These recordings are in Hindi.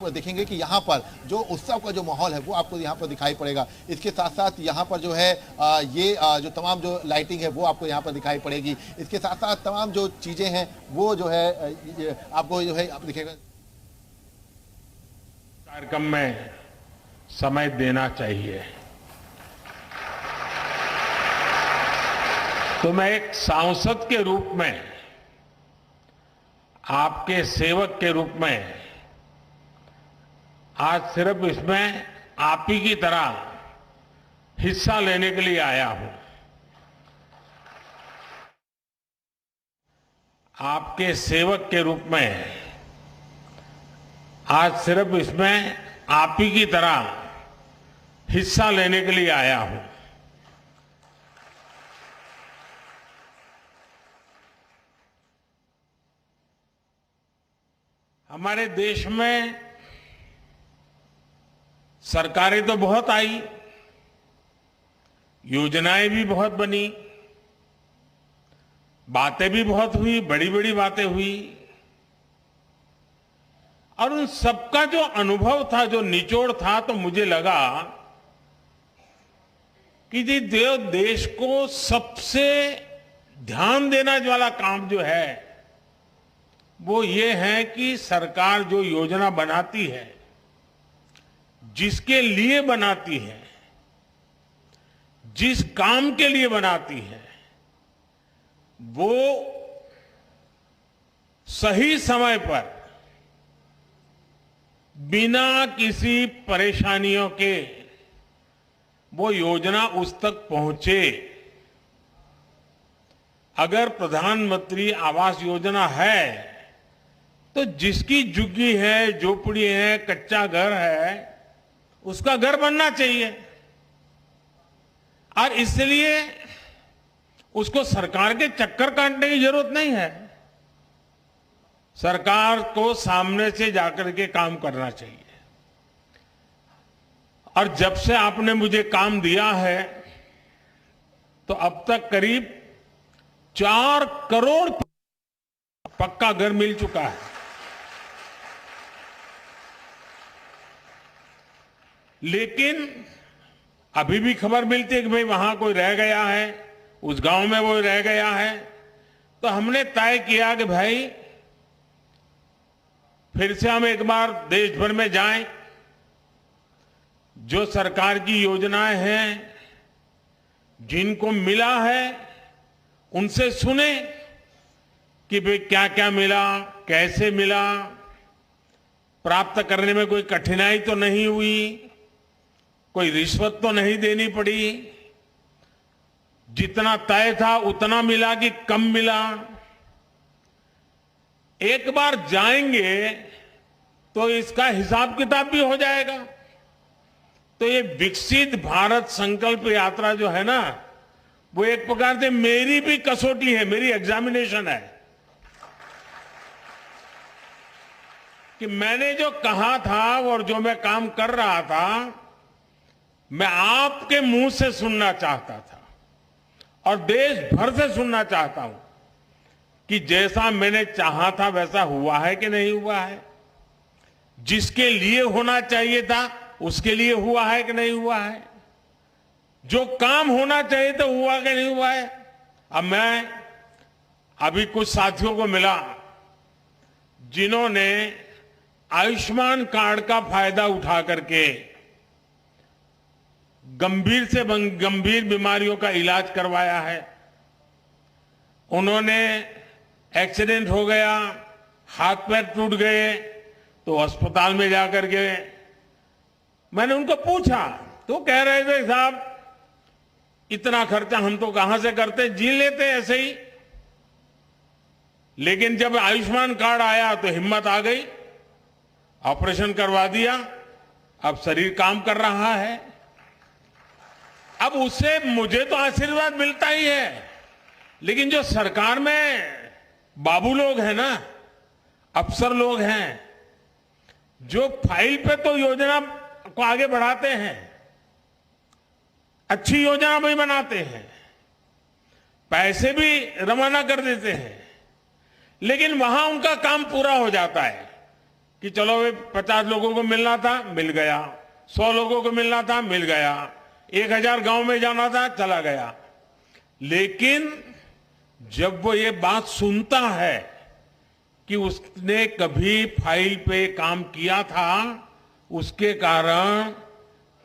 देखेंगे कि यहाँ पर जो उत्सव का जो माहौल है वो आपको यहाँ पर दिखाई पड़ेगा। इसके साथ साथ यहाँ पर जो है जो तमाम जो लाइटिंग है वो आपको यहाँ पर दिखाई पड़ेगी। इसके साथ साथ तमाम जो चीजें हैं वो जो है आपको जो है आप दिखेगा। कार्यक्रम में समय देना चाहिए। तो मैं एक सांसद के रूप में, आपके सेवक के रूप में आज सिर्फ इसमें आप ही की तरह हिस्सा लेने के लिए आया हूं। आपके सेवक के रूप में आज सिर्फ इसमें आप ही की तरह हिस्सा लेने के लिए आया हूं। हमारे देश में सरकारें तो बहुत आई, योजनाएं भी बहुत बनी, बातें भी बहुत हुई, बड़ी बड़ी बातें हुई, और उन सबका जो अनुभव था, जो निचोड़ था, तो मुझे लगा कि देश को सबसे ध्यान देने वाला काम जो है वो ये है कि सरकार जो योजना बनाती है, जिसके लिए बनाती है, जिस काम के लिए बनाती है, वो सही समय पर बिना किसी परेशानियों के वो योजना उस तक पहुंचे। अगर प्रधानमंत्री आवास योजना है तो जिसकी झुग्गी है, झोपड़ी है, कच्चा घर है, उसका घर बनना चाहिए, और इसलिए उसको सरकार के चक्कर काटने की जरूरत नहीं है। सरकार को सामने से जाकर के काम करना चाहिए। और जब से आपने मुझे काम दिया है तो अब तक करीब 4 करोड़ पक्का घर मिल चुका है। लेकिन अभी भी खबर मिलती है कि भाई वहां कोई रह गया है, उस गांव में वो रह गया है। तो हमने तय किया कि भाई फिर से हम एक बार देश भर में जाएं, जो सरकार की योजनाएं हैं, जिनको मिला है, उनसे सुने कि भाई क्या क्या मिला, कैसे मिला, प्राप्त करने में कोई कठिनाई तो नहीं हुई, कोई रिश्वत तो नहीं देनी पड़ी, जितना तय था उतना मिला कि कम मिला। एक बार जाएंगे तो इसका हिसाब किताब भी हो जाएगा। तो ये विकसित भारत संकल्प यात्रा जो है ना, वो एक प्रकार से मेरी भी कसौटी है, मेरी एग्जामिनेशन है कि मैंने जो कहा था और जो मैं काम कर रहा था, मैं आपके मुंह से सुनना चाहता था और देश भर से सुनना चाहता हूं कि जैसा मैंने चाहा था वैसा हुआ है कि नहीं हुआ है, जिसके लिए होना चाहिए था उसके लिए हुआ है कि नहीं हुआ है, जो काम होना चाहिए था हुआ कि नहीं हुआ है। अब मैं अभी कुछ साथियों को मिला जिन्होंने आयुष्मान कार्ड का फायदा उठा करके गंभीर से गंभीर बीमारियों का इलाज करवाया है। उन्होंने एक्सीडेंट हो गया, हाथ पैर टूट गए, तो अस्पताल में जाकर के मैंने उनको पूछा, तो कह रहे थे साहब इतना खर्चा हम तो कहां से करते, जी लेते ऐसे ही। लेकिन जब आयुष्मान कार्ड आया तो हिम्मत आ गई, ऑपरेशन करवा दिया, अब शरीर काम कर रहा है। अब उससे मुझे तो आशीर्वाद मिलता ही है, लेकिन जो सरकार में बाबू लोग हैं ना, अफसर लोग हैं, जो फाइल पे तो योजना को आगे बढ़ाते हैं, अच्छी योजना भी बनाते हैं, पैसे भी रवाना कर देते हैं, लेकिन वहां उनका काम पूरा हो जाता है। कि चलो 50 लोगों को मिलना था, मिल गया। 100 लोगों को मिलना था, मिल गया। 1000 गांव में जाना था, चला गया। लेकिन जब वो ये बात सुनता है कि उसने कभी फाइल पे काम किया था, उसके कारण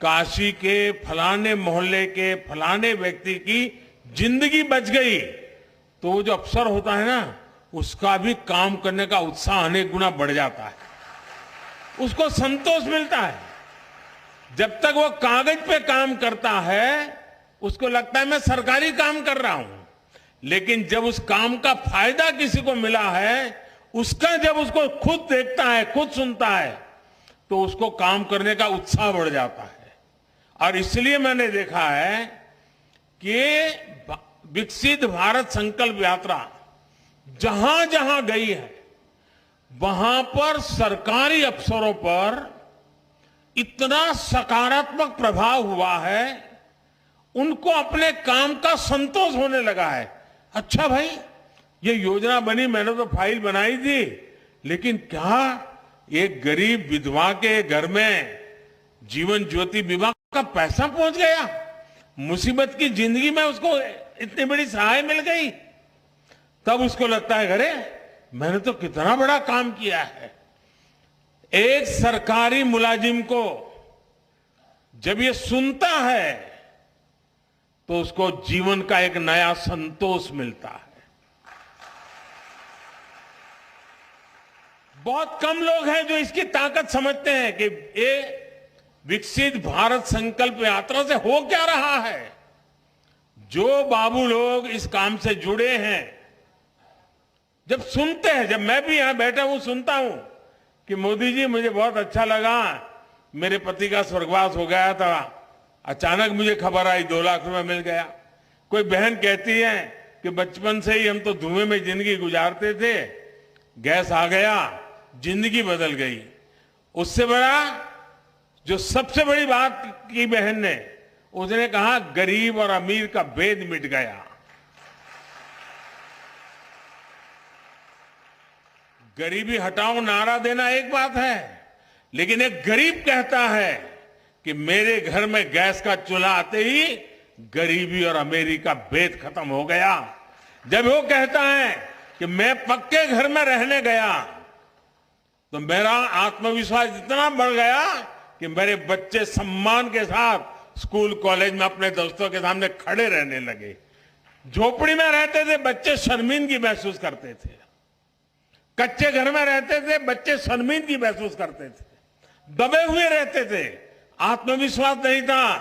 काशी के फलाने मोहल्ले के फलाने व्यक्ति की जिंदगी बच गई, तो वो जो अफसर होता है ना, उसका भी काम करने का उत्साह अनेक गुना बढ़ जाता है, उसको संतोष मिलता है। जब तक वो कागज पे काम करता है उसको लगता है मैं सरकारी काम कर रहा हूं, लेकिन जब उस काम का फायदा किसी को मिला है, उसका जब उसको खुद देखता है, खुद सुनता है, तो उसको काम करने का उत्साह बढ़ जाता है। और इसलिए मैंने देखा है कि विकसित भारत संकल्प यात्रा जहां जहां गई है, वहां पर सरकारी अफसरों पर इतना सकारात्मक प्रभाव हुआ है, उनको अपने काम का संतोष होने लगा है। अच्छा भाई, ये योजना बनी, मैंने तो फाइल बनाई थी, लेकिन क्या एक गरीब विधवा के घर में जीवन ज्योति बीमा का पैसा पहुंच गया? मुसीबत की जिंदगी में उसको इतनी बड़ी सहाय मिल गई। तब उसको लगता है अरे मैंने तो कितना बड़ा काम किया है। एक सरकारी मुलाजिम को जब ये सुनता है तो उसको जीवन का एक नया संतोष मिलता है। बहुत कम लोग हैं जो इसकी ताकत समझते हैं कि ये विकसित भारत संकल्प यात्रा से हो क्या रहा है। जो बाबू लोग इस काम से जुड़े हैं, जब सुनते हैं, जब मैं भी यहां बैठा हूं सुनता हूं कि मोदी जी मुझे बहुत अच्छा लगा, मेरे पति का स्वर्गवास हो गया था, अचानक मुझे खबर आई 2 लाख रुपए मिल गया। कोई बहन कहती है कि बचपन से ही हम तो धुएं में जिंदगी गुजारते थे, गैस आ गया, जिंदगी बदल गई। उससे बड़ा जो सबसे बड़ी बात की बहन ने, उसने कहा गरीब और अमीर का भेद मिट गया। गरीबी हटाओ नारा देना एक बात है, लेकिन एक गरीब कहता है कि मेरे घर में गैस का चूल्हा आते ही गरीबी और अमीरी का भेद खत्म हो गया। जब वो कहता है कि मैं पक्के घर में रहने गया तो मेरा आत्मविश्वास इतना बढ़ गया कि मेरे बच्चे सम्मान के साथ स्कूल कॉलेज में अपने दोस्तों के सामने खड़े रहने लगे। झोपड़ी में रहते थे, बच्चे शर्मिंदगी महसूस करते थे। कच्चे घर में रहते थे, बच्चे शर्मिंदगी महसूस करते थे, दबे हुए रहते थे, आत्मविश्वास नहीं था।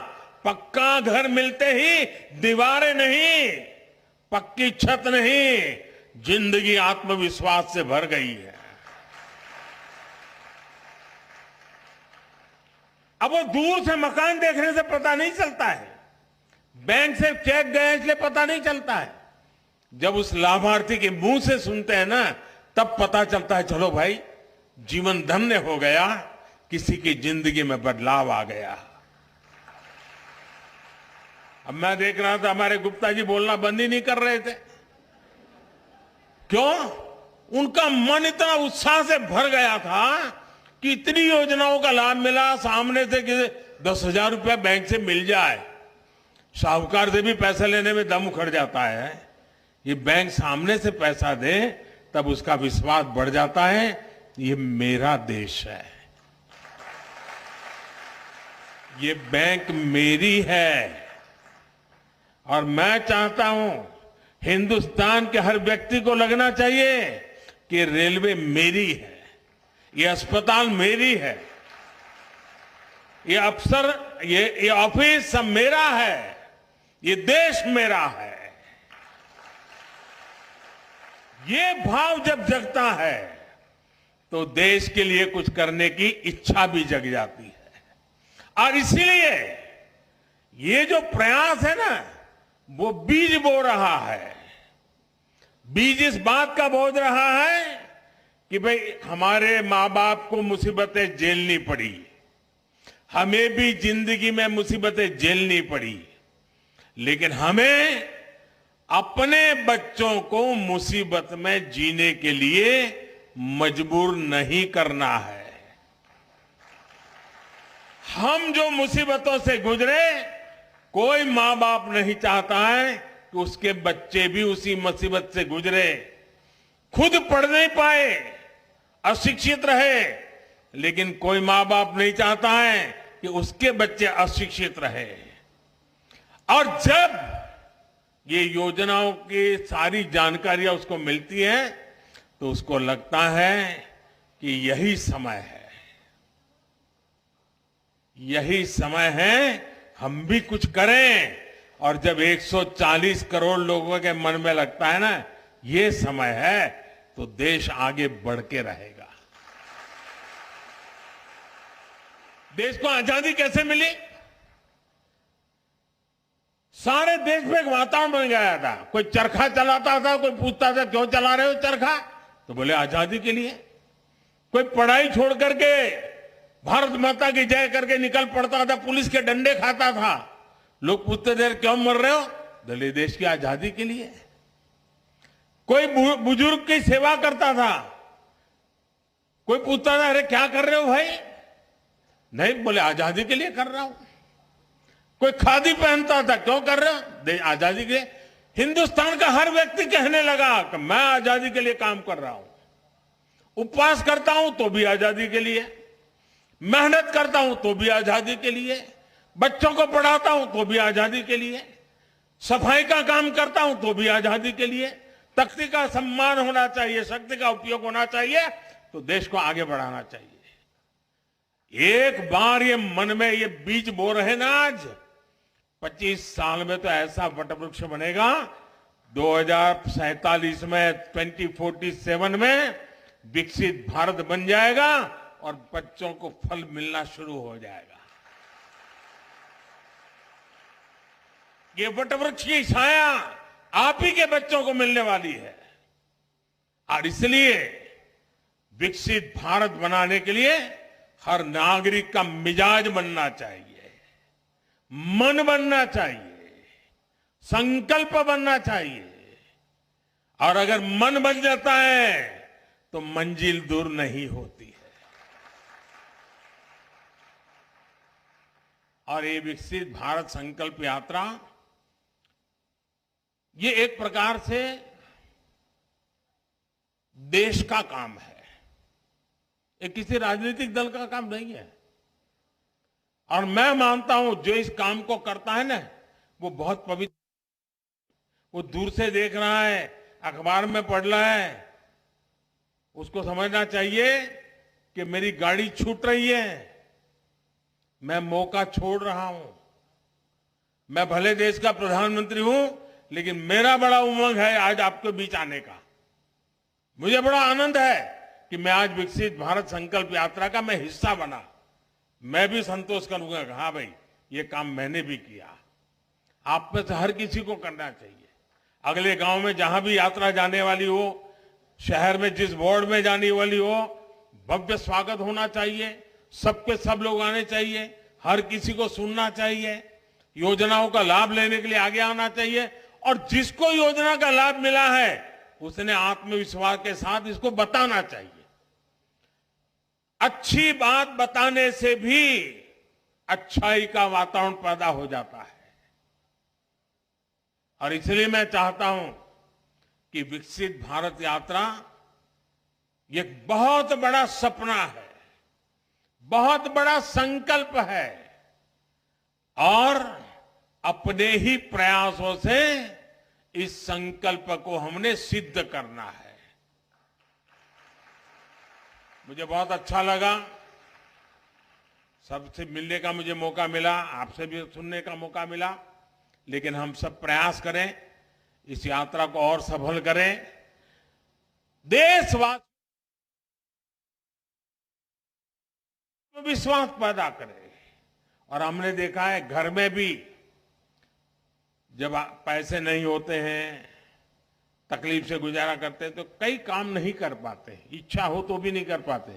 पक्का घर मिलते ही दीवारें नहीं, पक्की छत नहीं, जिंदगी आत्मविश्वास से भर गई है। अब वो दूर से मकान देखने से पता नहीं चलता है, बैंक से चेक गए इसलिए पता नहीं चलता है। जब उस लाभार्थी के मुंह से सुनते हैं ना, तब पता चलता है चलो भाई जीवन धन्य हो गया, किसी की जिंदगी में बदलाव आ गया। अब मैं देख रहा था हमारे गुप्ता जी बोलना बंद ही नहीं कर रहे थे। क्यों? उनका मन इतना उत्साह से भर गया था कि इतनी योजनाओं का लाभ मिला, सामने से कि 10,000 रुपया बैंक से मिल जाए। साहूकार से भी पैसा लेने में दम उखड़ जाता है, ये बैंक सामने से पैसा दे तब उसका विश्वास बढ़ जाता है, ये मेरा देश है, ये बैंक मेरी है। और मैं चाहता हूं हिंदुस्तान के हर व्यक्ति को लगना चाहिए कि रेलवे मेरी है, ये अस्पताल मेरी है, ये अफसर, ये ऑफिस सब मेरा है, ये देश मेरा है। ये भाव जब जगता है तो देश के लिए कुछ करने की इच्छा भी जग जाती है। और इसीलिए ये जो प्रयास है ना, वो बीज बो रहा है। बीज इस बात का बो रहा है कि भाई हमारे मां बाप को मुसीबतें झेलनी पड़ी, हमें भी जिंदगी में मुसीबतें झेलनी पड़ी, लेकिन हमें अपने बच्चों को मुसीबत में जीने के लिए मजबूर नहीं करना है। हम जो मुसीबतों से गुजरे, कोई मां बाप नहीं चाहता है कि उसके बच्चे भी उसी मुसीबत से गुजरे, खुद पढ़ नहीं पाए, अशिक्षित रहे, लेकिन कोई मां बाप नहीं चाहता है कि उसके बच्चे अशिक्षित रहे। और जब ये योजनाओं की सारी जानकारियां उसको मिलती है तो उसको लगता है कि यही समय है, यही समय है हम भी कुछ करें। और जब 140 करोड़ लोगों के मन में लगता है ना ये समय है, तो देश आगे बढ़ के रहेगा। देश को आजादी कैसे मिली? सारे देश में एक वातावरण बन गया था। कोई चरखा चलाता था, कोई पूछता था क्यों चला रहे हो चरखा, तो बोले आजादी के लिए। कोई पढ़ाई छोड़ करके भारत माता की जय करके निकल पड़ता था, पुलिस के डंडे खाता था, लोग पूछते थे क्यों मर रहे हो, बोले देश की आजादी के लिए। कोई बुजुर्ग की सेवा करता था, कोई पूछता था अरे क्या कर रहे हो भाई, नहीं बोले आजादी के लिए कर रहा हूं। कोई खादी पहनता था, क्यों कर रहे हो, आजादी के लिए। हिंदुस्तान का हर व्यक्ति कहने लगा कि मैं आजादी के लिए काम कर रहा हूं, उपवास करता हूं तो भी आजादी के लिए, मेहनत करता हूं तो भी आजादी के लिए, बच्चों को पढ़ाता हूं तो भी आजादी के लिए, सफाई का काम करता हूं तो भी आजादी के लिए। शक्ति का सम्मान होना चाहिए, शक्ति का उपयोग होना चाहिए, तो देश को आगे बढ़ाना चाहिए। एक बार ये मन में ये बीज बो रहे ना, आज 25 साल में तो ऐसा वटवृक्ष बनेगा, 2047 में 2047 में विकसित भारत बन जाएगा और बच्चों को फल मिलना शुरू हो जाएगा। ये वटवृक्ष की छाया आप ही के बच्चों को मिलने वाली है। और इसलिए विकसित भारत बनाने के लिए हर नागरिक का मिजाज बनना चाहिए, मन बनना चाहिए, संकल्प बनना चाहिए। और अगर मन बन जाता है तो मंजिल दूर नहीं होती है। और ये विकसित भारत संकल्प यात्रा ये एक प्रकार से देश का काम है, ये किसी राजनीतिक दल का काम नहीं है। और मैं मानता हूं जो इस काम को करता है ना वो बहुत पवित्र, वो दूर से देख रहा है, अखबार में पढ़ रहा है, उसको समझना चाहिए कि मेरी गाड़ी छूट रही है, मैं मौका छोड़ रहा हूं। मैं भले देश का प्रधानमंत्री हूं, लेकिन मेरा बड़ा उमंग है आज आपके बीच आने का। मुझे बड़ा आनंद है कि मैं आज विकसित भारत संकल्प यात्रा का मैं हिस्सा बना। मैं भी संतोष करूंगा कि हाँ भाई ये काम मैंने भी किया। आप में से हर किसी को करना चाहिए। अगले गांव में जहां भी यात्रा जाने वाली हो, शहर में जिस वार्ड में जाने वाली हो, भव्य स्वागत होना चाहिए, सबके सब लोग आने चाहिए, हर किसी को सुनना चाहिए, योजनाओं का लाभ लेने के लिए आगे आना चाहिए। और जिसको योजना का लाभ मिला है उसने आत्मविश्वास के साथ इसको बताना चाहिए। अच्छी बात बताने से भी अच्छाई का वातावरण पैदा हो जाता है। और इसलिए मैं चाहता हूं कि विकसित भारत यात्रा ये बहुत बड़ा सपना है, बहुत बड़ा संकल्प है, और अपने ही प्रयासों से इस संकल्प को हमने सिद्ध करना है। मुझे बहुत अच्छा लगा, सबसे मिलने का मुझे मौका मिला, आपसे भी सुनने का मौका मिला। लेकिन हम सब प्रयास करें, इस यात्रा को और सफल करें, देशवासी विश्वास पैदा करें। और हमने देखा है घर में भी जब पैसे नहीं होते हैं, तकलीफ से गुजारा करते हैं, तो कई काम नहीं कर पाते, इच्छा हो तो भी नहीं कर पाते।